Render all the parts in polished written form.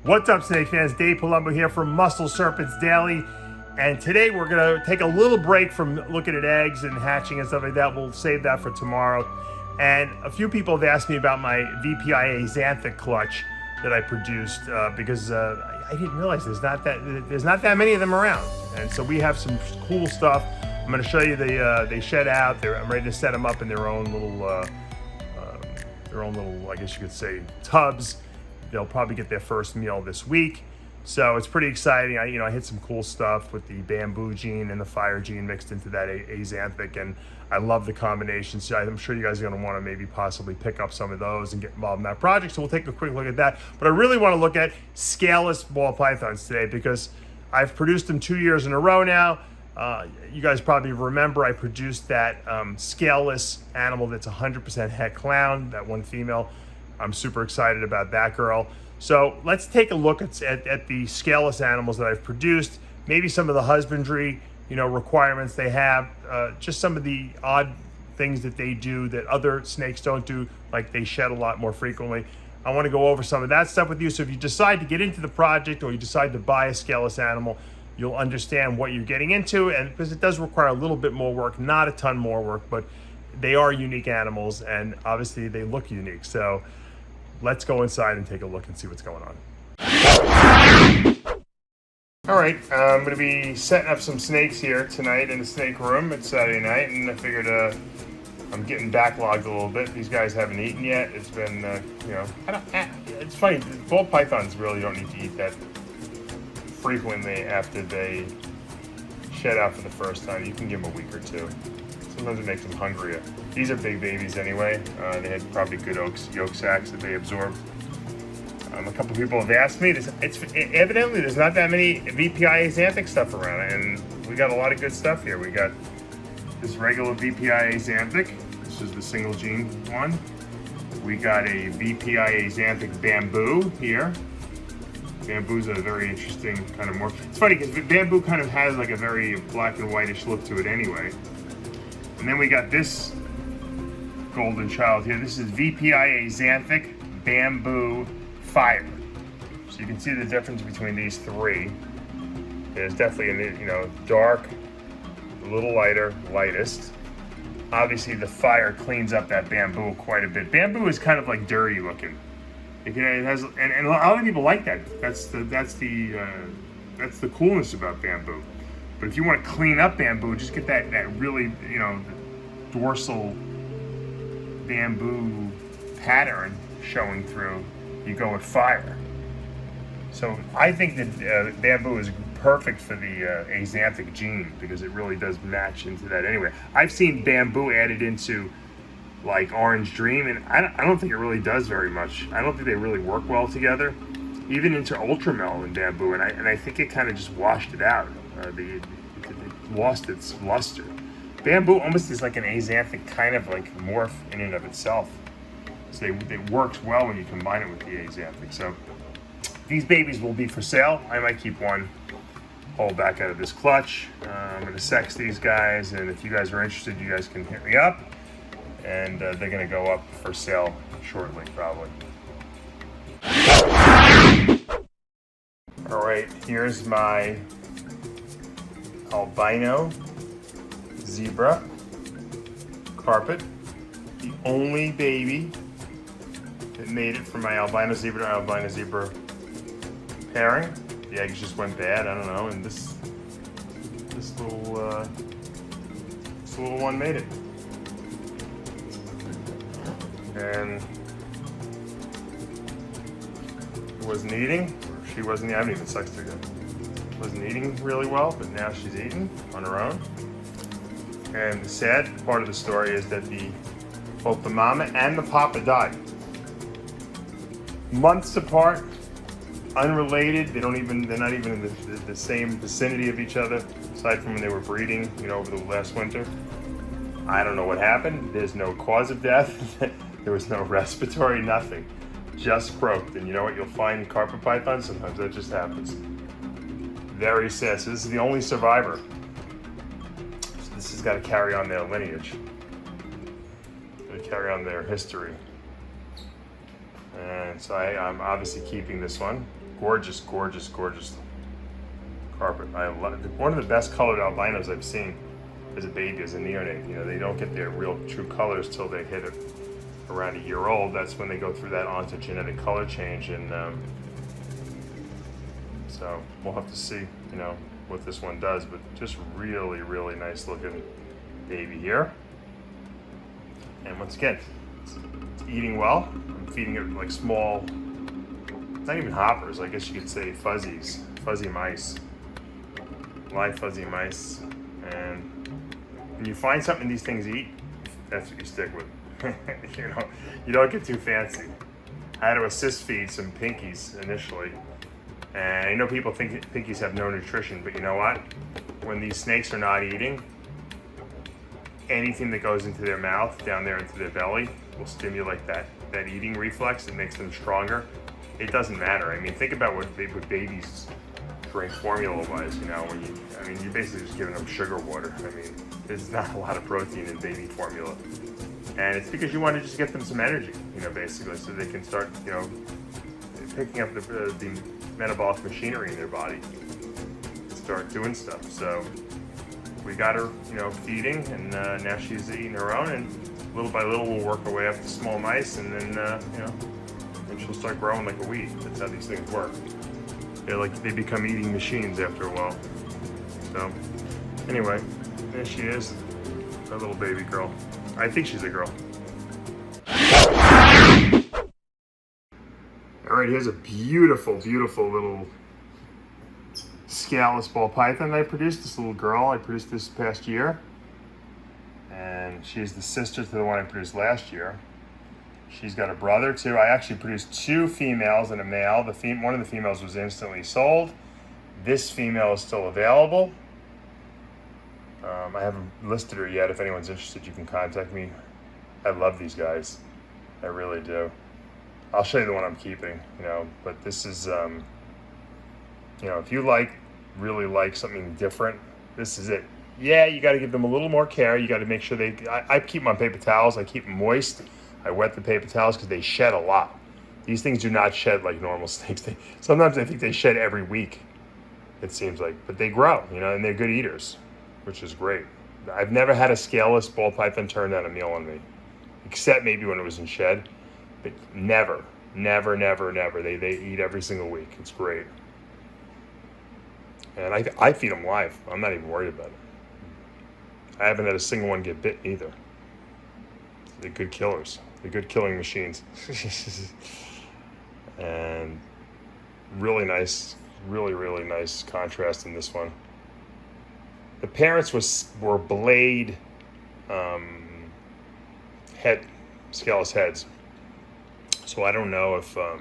What's up, snake fans? Dave Palumbo here from Muscle Serpents Daily. And today we're going to take a little break from looking at eggs and hatching and stuff like that. We'll save that for tomorrow. And a few people have asked me about my VPI Axanthic clutch that I produced because I didn't realize there's not that many of them around. And so we have some cool stuff. I'm going to show you they shed out. I'm ready to set them up in their own little, I guess you could say, tubs. They'll probably get their first meal this week. So it's pretty exciting. I hit some cool stuff with the bamboo gene and the fire gene mixed into that Axanthic, and I love the combination. So I'm sure you guys are going to want to maybe possibly pick up some of those and get involved in that project. So we'll take a quick look at that. But I really want to look at scaleless ball pythons today because I've produced them 2 years in a row now. You guys probably remember I produced that scaleless animal that's 100% het clown, that one female. I'm super excited about that girl. So let's take a look at the scaleless animals that I've produced, maybe some of the husbandry, requirements they have, just some of the odd things that they do that other snakes don't do, like they shed a lot more frequently. I want to go over some of that stuff with you. So if you decide to get into the project or you decide to buy a scaleless animal, you'll understand what you're getting into, and because it does require a little bit more work, not a ton more work, but they are unique animals and obviously they look unique. So let's go inside and take a look and see what's going on. All right, I'm gonna be setting up some snakes here tonight in the snake room. It's Saturday night, and I figured I'm getting backlogged a little bit. These guys haven't eaten yet. It's been, it's funny, ball pythons really don't need to eat that frequently after they shed out for the first time. You can give them a week or two. Sometimes it makes them hungrier. These are big babies anyway. They had probably good yolk sacs that they absorbed. A couple people have asked me, evidently there's not that many VPI Axanthic stuff around, and we got a lot of good stuff here. We got this regular VPI Axanthic. This is the single gene one. We got a VPI Axanthic bamboo here. Bamboo's a very interesting kind of it's funny because bamboo kind of has like a very black and whitish look to it anyway. And then we got this golden child here. This is VPI Axanthic Bamboo Fire. So you can see the difference between these three. There's definitely dark, a little lighter, lightest. Obviously the fire cleans up that bamboo quite a bit. Bamboo is kind of like dirty looking. It has, and a lot of people like that. That's the coolness about bamboo. But if you want to clean up bamboo, just get that really, dorsal bamboo pattern showing through. You go with fire. So I think that bamboo is perfect for the Axanthic gene because it really does match into that anyway. I've seen bamboo added into like Orange Dream, and I don't think it really does very much. I don't think they really work well together. Even into Ultramel and bamboo, and I think it kind of just washed it out. It lost its luster. Bamboo almost is like an Axanthic kind of like morph in and of itself. So it works well when you combine it with the Axanthic. So these babies will be for sale. I might keep one Holdback out of this clutch. I'm gonna sex these guys, and if you guys are interested, you guys can hit me up. And they're gonna go up for sale shortly, probably. All right, here's my albino zebra carpet. The only baby that made it from my albino zebra to albino zebra pairing. The eggs just went bad, I don't know, and this little one made it. And wasn't eating, or she wasn't, I haven't even sexed her yet. Wasn't eating really well, but now she's eating on her own. And the sad part of the story is that both the mama and the papa died. Months apart, unrelated, they're not even in the same vicinity of each other, aside from when they were breeding, over the last winter. I don't know what happened. There's no cause of death. There was no respiratory, nothing. Just croaked. And you know what you'll find in carpet pythons? Sometimes that just happens. Very sad. So this is the only survivor. So this has got to carry on their lineage. To carry on their history. And so I'm obviously keeping this one. Gorgeous, gorgeous, gorgeous carpet. I love it. One of the best colored albinos I've seen as a baby, as a neonate. You know, they don't get their real true colors till they hit around a year old. That's when they go through that ontogenetic color change, and so we'll have to see, you know, what this one does. But just really, really nice looking baby here. And once again, it's eating well. I'm feeding it like small, not even hoppers, I guess you could say fuzzies, fuzzy mice, live fuzzy mice. And when you find something these things eat, that's what you stick with. You know, you don't get too fancy. I had to assist feed some pinkies initially. And I know people think pinkies have no nutrition, but you know what? When these snakes are not eating, anything that goes into their mouth, down there into their belly, will stimulate that eating reflex. It makes them stronger. It doesn't matter. I mean, think about what babies drink formula-wise, you know, you're basically just giving them sugar water. I mean, there's not a lot of protein in baby formula. And it's because you want to just get them some energy, you know, basically, so they can start, you know, picking up the metabolic machinery in their body, start doing stuff. So we got her, you know, feeding, and now she's eating her own, and little by little we'll work our way up to small mice, and then, you know, and she'll start growing like a weed. That's how these things work. They become eating machines after a while. So anyway, there she is, our little baby girl. I think she's a girl. All right, here's a beautiful, beautiful little scaleless ball python I produced. This little girl I produced this past year, and she's the sister to the one I produced last year. She's got a brother too. I actually produced 2 females and a male. One of the females was instantly sold. This female is still available. I haven't listed her yet. If anyone's interested, you can contact me. I love these guys. I really do. I'll show you the one I'm keeping, you know, but this is, you know, if you really like something different, this is it. Yeah, you got to give them a little more care. You got to make sure I keep them on paper towels. I keep them moist. I wet the paper towels because they shed a lot. These things do not shed like normal snakes. Sometimes I think they shed every week, it seems like, but they grow, you know, and they're good eaters, which is great. I've never had a scaleless ball python turn down a meal on me, except maybe when it was in shed, but never. They eat every single week. It's great. And I feed them live. I'm not even worried about it. I haven't had a single one get bit either. They're good killers. They're good killing machines. And really nice, really nice contrast in this one. The parents were blade scaleless heads. So I don't know if, I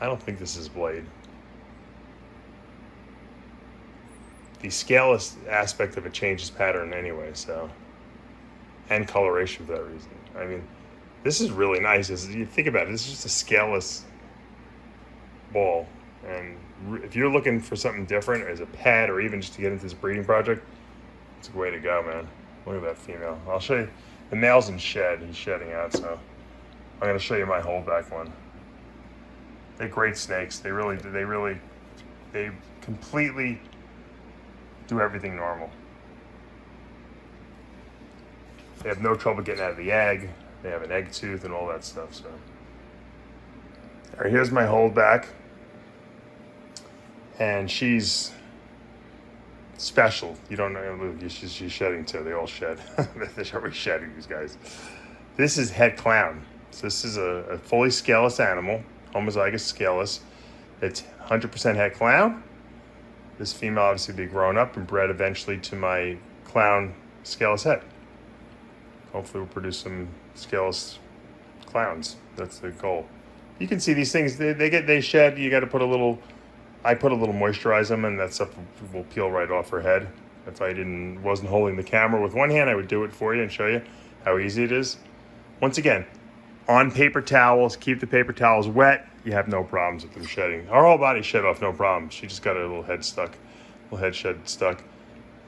don't think this is blade. The scaleless aspect of it changes pattern anyway, so, and coloration for that reason. I mean, this is really nice. As you think about it, this is just a scaleless ball. And if you're looking for something different as a pet, or even just to get into this breeding project, it's a way to go, man. Look at that female. I'll show you. The male's in shed. He's shedding out, so I'm going to show you my holdback one. They're great snakes. They completely do everything normal. They have no trouble getting out of the egg. They have an egg tooth and all that stuff. So, all right, here's my holdback, and she's special. You don't know. She's shedding too. They all shed. They're always shedding, these guys. This is het clown. So this is a fully scaleless animal, homozygous scaleless. It's 100% het clown. This female obviously will be grown up and bred eventually to my clown scaleless het. Hopefully we'll produce some scaleless clowns. That's the goal. You can see these things, they shed. You got to put I put a little moisturize them, and that stuff will peel right off her head. If I wasn't holding the camera with one hand, I would do it for you and show you how easy it is. Once again, on paper towels, keep the paper towels wet. You have no problems with them shedding. Our whole body shed off, no problem. She just got a little head shed stuck.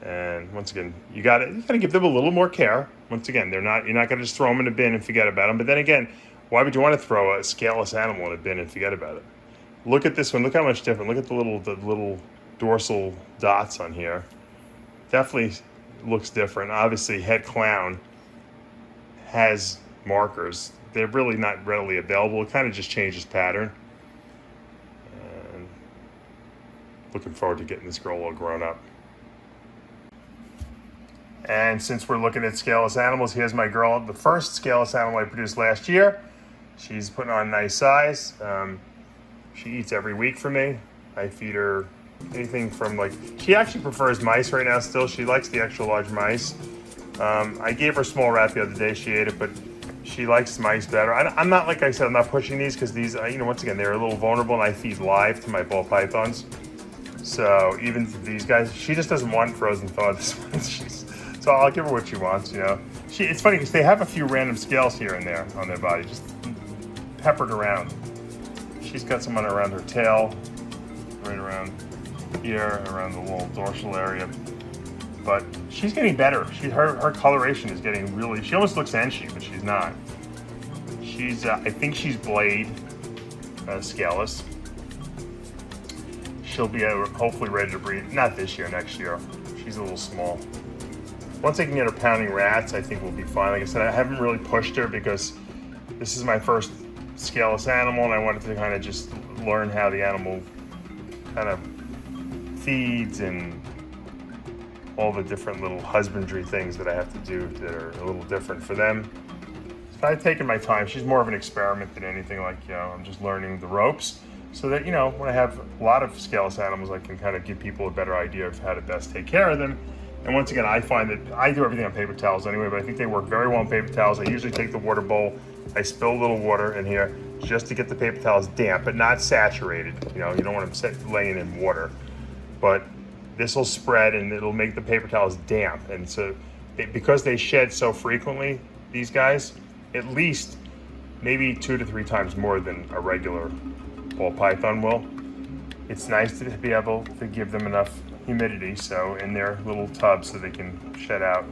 And once again, you gotta give them a little more care. Once again, you're not gonna just throw them in a bin and forget about them. But then again, why would you want to throw a scaleless animal in a bin and forget about it? Look at this one. Look how much different. Look at the little dorsal dots on here. Definitely looks different. Obviously, head clown has markers. They're really not readily available. It kind of just changes pattern. And looking forward to getting this girl all grown up. And since we're looking at scaleless animals, here's my girl, the first scaleless animal I produced last year. She's putting on a nice size. She eats every week for me. I feed her anything from she actually prefers mice right now still. She likes the extra large mice. I gave her small rat the other day. She ate it, but she likes mice better. I'm not, like I said, I'm not pushing these because these, once again, they're a little vulnerable and I feed live to my ball pythons. So even these guys, she just doesn't want frozen thawed. So I'll give her what she wants, It's funny because they have a few random scales here and there on their body, just peppered around. She's got some around her tail, right around here, around the little dorsal area. But she's getting better. Her coloration is getting really, she almost looks Enchi, but she's not. She's, I think she's blade, scaleless. She'll be hopefully ready to breed, not this year, next year. She's a little small. Once I can get her pounding rats, I think we'll be fine. Like I said, I haven't really pushed her because this is my first scaleless animal and I wanted to kind of just learn how the animal kind of feeds and all the different little husbandry things that I have to do that are a little different for them. So I've taken my time. She's more of an experiment than anything. I'm just learning the ropes so that, when I have a lot of scaleless animals, I can kind of give people a better idea of how to best take care of them. And once again, I find that I do everything on paper towels anyway, but I think they work very well on paper towels. I usually take the water bowl, I spill a little water in here just to get the paper towels damp, but not saturated. You don't want them laying in water. But this will spread and it'll make the paper towels damp. And so because they shed so frequently, these guys, at least maybe 2 to 3 times more than a regular ball python will. It's nice to be able to give them enough humidity in their little tubs so they can shed out.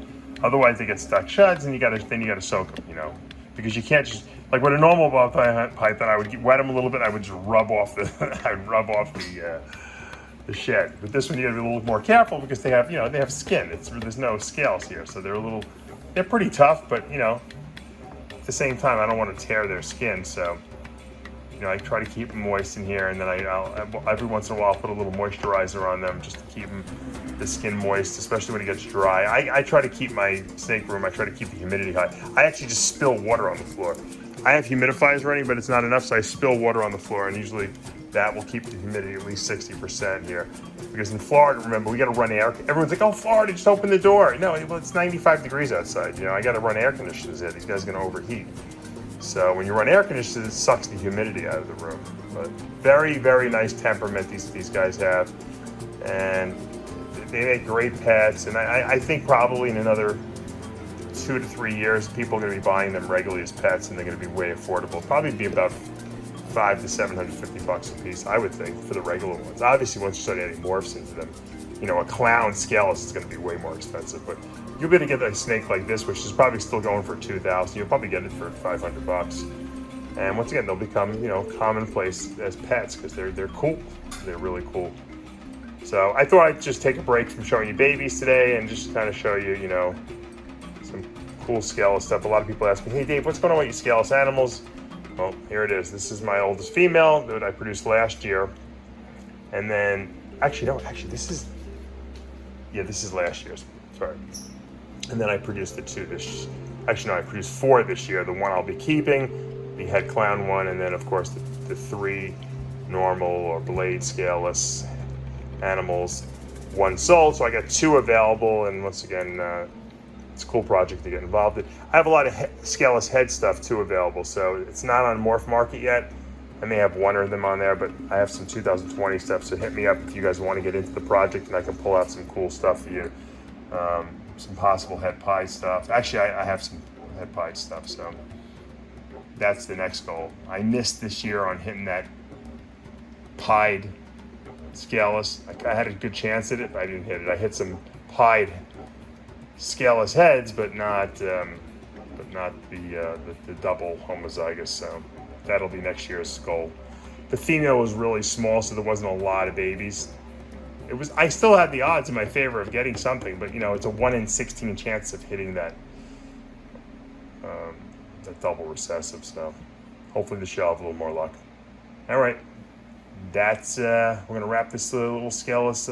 Otherwise they get stuck shuds and you gotta soak them, because you can't just, like with a normal ball python, I would wet them a little bit, I would just rub off the shed. But this one you gotta be a little more careful because they have skin. There's no scales here, so they're pretty tough, but at the same time I don't want to tear their skin, so I try to keep them moist in here, and then I'll every once in a while put a little moisturizer on them just to keep the skin moist, especially when it gets dry. I try to keep my snake room, I try to keep the humidity high. I actually just spill water on the floor. I have humidifiers running, but it's not enough, so I spill water on the floor, and usually that will keep the humidity at least 60% here. Because in Florida, remember, we got to run air. Everyone's like, oh, Florida, just open the door. No, well, it's 95 degrees outside. I got to run air conditioners there. These guys are going to overheat. So when you run air conditioners, it sucks the humidity out of the room. But very, very nice temperament these guys have. And they make great pets. And I think probably in another 2 to 3 years, people are going to be buying them regularly as pets, and they're going to be way affordable. Probably be about $500 to $750 a piece, I would think, for the regular ones. Obviously, once you start adding morphs into them, a clown scaleless is going to be way more expensive. But you'll be able to get a snake like this, which is probably still going for $2,000. You'll probably get it for $500. And once again, they'll become, commonplace as pets because they're cool. They're really cool. So I thought I'd just take a break from showing you babies today and just kind of show you, some cool scaleless stuff. A lot of people ask me, hey Dave, what's going on with your scaleless animals? Well, here it is. This is my oldest female that I produced last year. And then, this is last year's, sorry. And then I produced the 2 I produced 4 this year. The one I'll be keeping, the head clown one, and then of course the 3 normal or blade scaleless animals. 1 sold, so I got 2 available, and once again, it's a cool project to get involved in. I have a lot of scaleless head stuff too available, so it's not on Morph Market yet. I may have 1 of them on there, but I have some 2020 stuff, so hit me up if you guys want to get into the project and I can pull out some cool stuff for you. Some possible head pie stuff. Actually, I have some head pie stuff, so that's the next goal. I missed this year on hitting that pied scaleless. I had a good chance at it, but I didn't hit it. I hit some pied scaleless heads, but not the double homozygous. So that'll be next year's goal. The female was really small, so there wasn't a lot of babies. I still had the odds in my favor of getting something, but it's a 1 in 16 chance of hitting that double recessive. So hopefully the shell have a little more luck. All right, that's we're gonna wrap this little scaleless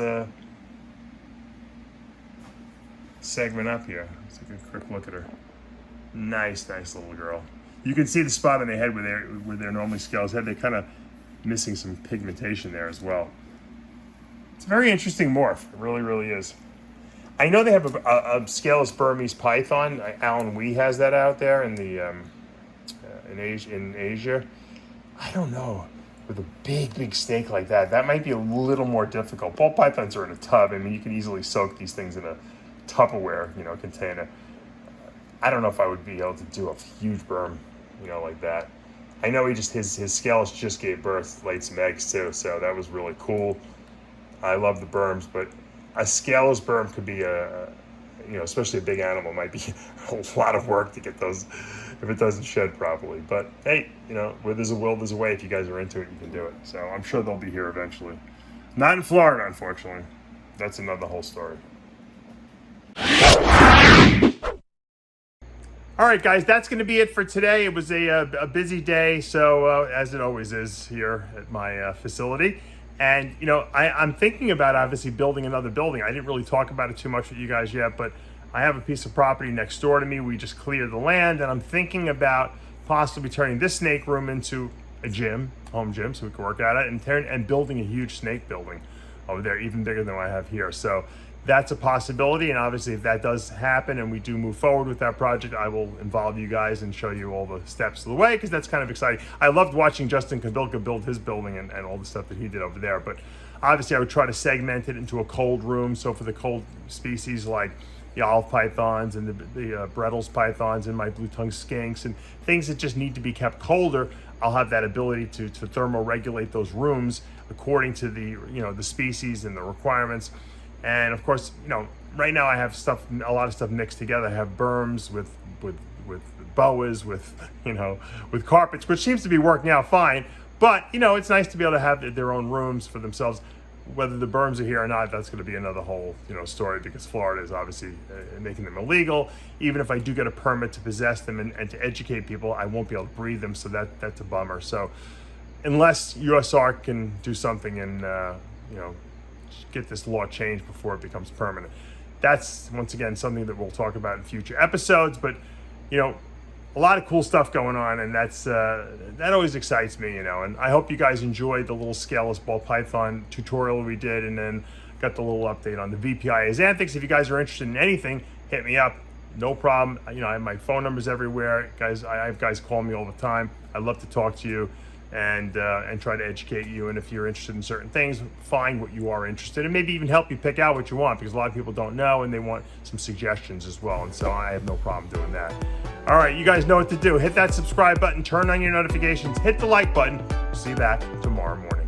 segment up here. Let's take a quick look at her. Nice little girl. You can see the spot on the head where they're normally scales head. They're kind of missing some pigmentation there as well. It's a very interesting morph. It really is. I know they have a scaleless Burmese python. Alan Wee has that out there in the in Asia. I don't know. With a big snake like that might be a little more difficult. Ball pythons are in a tub. I mean, you can easily soak these things in a Tupperware, container. I don't know if I would be able to do a huge berm, like that. I know his scales just gave birth, laid some eggs too, so that was really cool. I love the berms, but a scaleless berm could be especially a big animal, might be a lot of work to get those if it doesn't shed properly. But hey, where there's a will, there's a way. If you guys are into it, you can do it. So I'm sure they'll be here eventually. Not in Florida, unfortunately. That's another whole story. All right, guys, that's going to be it for today. It was a busy day, so as it always is here at my facility. And, I'm thinking about obviously building another building. I didn't really talk about it too much with you guys yet, but I have a piece of property next door to me. We just cleared the land, and I'm thinking about possibly turning this snake room into a gym, home gym, so we can work at it, and building a huge snake building over there, even bigger than what I have here. So that's a possibility, and obviously if that does happen and we do move forward with that project, I will involve you guys and show you all the steps of the way, because that's kind of exciting. I loved watching Justin Kabilka build his building and all the stuff that he did over there, but obviously I would try to segment it into a cold room. So for the cold species like the olive pythons and the Brettles pythons and my blue-tongued skinks and things that just need to be kept colder, I'll have that ability to thermoregulate those rooms according to the species and the requirements. And of course, right now I have a lot of stuff mixed together. I have berms with boas, with carpets, which seems to be working out fine. But it's nice to be able to have their own rooms for themselves. Whether the berms are here or not, that's going to be another whole story, because Florida is obviously making them illegal. Even if I do get a permit to possess them and to educate people, I won't be able to breed them, so that's a bummer. So unless USARK can do something and get this law changed before it becomes permanent. That's, once again, something that we'll talk about in future episodes, but, a lot of cool stuff going on, and that always excites me, and I hope you guys enjoyed the little scaleless ball python tutorial we did, and then got the little update on the VPI Axanthics. If you guys are interested in anything, hit me up. No problem. I have my phone numbers everywhere. Guys, I have guys call me all the time. I love to talk to you and try to educate you. And if you're interested in certain things, find what you are interested in, maybe even help you pick out what you want, because a lot of people don't know and they want some suggestions as well. And so I have no problem doing that. All right, you guys know what to do. Hit that subscribe button, turn on your notifications, hit the like button. See you back tomorrow morning.